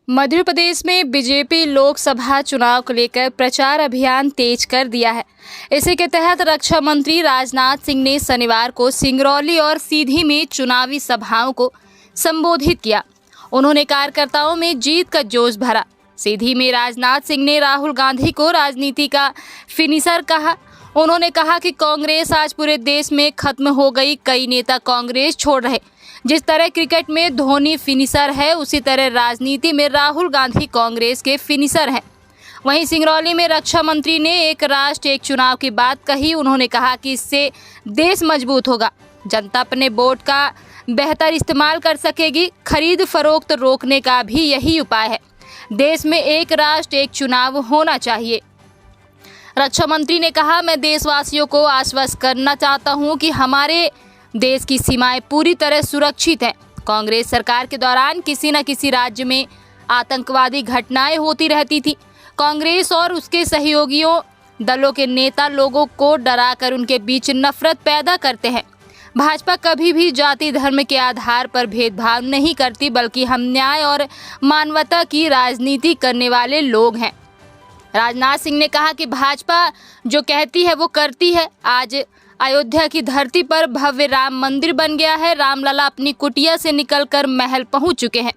मध्य प्रदेश में बीजेपी लोकसभा चुनाव को लेकर प्रचार अभियान तेज कर दिया है। इसी के तहत रक्षा मंत्री राजनाथ सिंह ने शनिवार को सिंगरौली और सीधी में चुनावी सभाओं को संबोधित किया। उन्होंने कार्यकर्ताओं में जीत का जोश भरा। सीधी में राजनाथ सिंह ने राहुल गांधी को राजनीति का फिनिशर कहा। उन्होंने कहा कि कांग्रेस आज पूरे देश में खत्म हो गई। कई नेता कांग्रेस छोड़ रहे। जिस तरह क्रिकेट में धोनी फिनिशर है, उसी तरह राजनीति में राहुल गांधी कांग्रेस के फिनिशर हैं। वहीं सिंगरौली में रक्षा मंत्री ने एक राष्ट्र एक चुनाव की बात कही। उन्होंने कहा कि इससे देश मजबूत होगा। जनता अपने वोट का बेहतर इस्तेमाल कर सकेगी। खरीद फरोख्त रोकने का भी यही उपाय है। देश में एक राष्ट्र एक चुनाव होना चाहिए। रक्षा मंत्री ने कहा, मैं देशवासियों को आश्वस्त करना चाहता हूं कि हमारे देश की सीमाएं पूरी तरह सुरक्षित हैं। कांग्रेस सरकार के दौरान किसी न किसी राज्य में आतंकवादी घटनाएं होती रहती थी। कांग्रेस और उसके सहयोगियों दलों के नेता लोगों को डराकर उनके बीच नफरत पैदा करते हैं। भाजपा कभी भी जाति धर्म के आधार पर भेदभाव नहीं करती, बल्कि हम न्याय और मानवता की राजनीति करने वाले लोग हैं। राजनाथ सिंह ने कहा कि भाजपा जो कहती है वो करती है। आज अयोध्या की धरती पर भव्य राम मंदिर बन गया है। रामलला अपनी कुटिया से निकलकर महल पहुंच चुके हैं।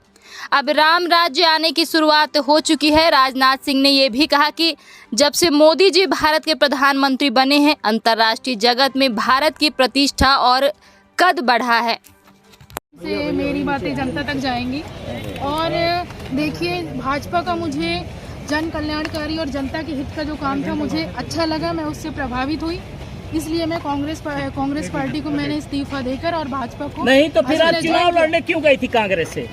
अब राम राज्य आने की शुरुआत हो चुकी है। राजनाथ सिंह ने यह भी कहा कि जब से मोदी जी भारत के प्रधानमंत्री बने हैं, अंतर्राष्ट्रीय जगत में भारत की प्रतिष्ठा और कद बढ़ा है। से मेरी बातें जनता तक जाएंगी। और देखिए, भाजपा का मुझे जन कल्याणकारी और जनता के हित का जो काम था मुझे अच्छा लगा। मैं उससे प्रभावित हुई, इसलिए मैं कांग्रेस पार्टी को मैंने इस्तीफा देकर और भाजपा को नहीं। तो फिर आप चुनाव लड़ने क्यों गई थी कांग्रेस से?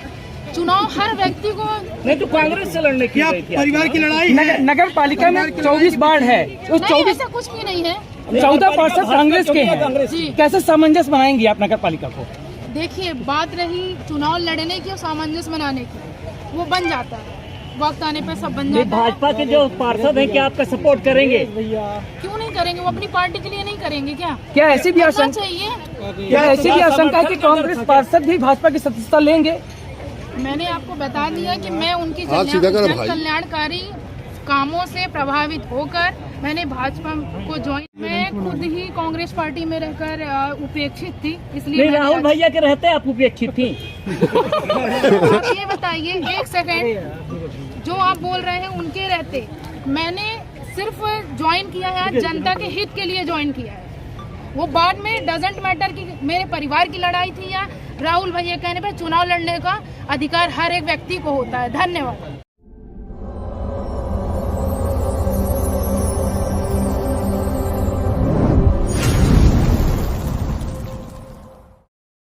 चुनाव हर व्यक्ति को नहीं, तो कांग्रेस से लड़ने क्यों गई थी? परिवार की लड़ाई नगर पालिका में 24 वार्ड है, उस 24 ऐसा कुछ भी नहीं है। 14% कांग्रेस के हैं। कैसे सामंजस्य बनाएंगे आप नगर पालिका को? देखिए, बात रही चुनाव लड़ने की और सामंजस्य बनाने की, वो बन जाता है, वक्त आने पर सब बन जाता है। भाजपा के जो पार्षद हैं, क्या आपका सपोर्ट करेंगे? क्यों नहीं करेंगे? वो अपनी पार्टी के लिए नहीं करेंगे क्या? क्या ऐसी भी आशंका चाहिए? क्या ऐसी भी आशंका है कि कांग्रेस पार्षद भी भाजपा की सदस्यता लेंगे? मैंने आपको बता दिया कि मैं उनकी जन कल्याणकारी कामों से प्रभावित होकर मैंने भाजपा को ज्वाइन। मैं खुद ही कांग्रेस पार्टी में रहकर उपेक्षित थी, इसलिए राहुल भैया के रहते आप उपेक्षित थी। आप ये बताइए, एक सेकंड, जो आप बोल रहे हैं उनके रहते मैंने सिर्फ ज्वाइन किया है, जनता के हित के लिए ज्वाइन किया है। वो बाद में डजंट मैटर कि मेरे परिवार की लड़ाई थी या राहुल भैया कहने पर चुनाव लड़ने का अधिकार हर एक व्यक्ति को होता है। धन्यवाद।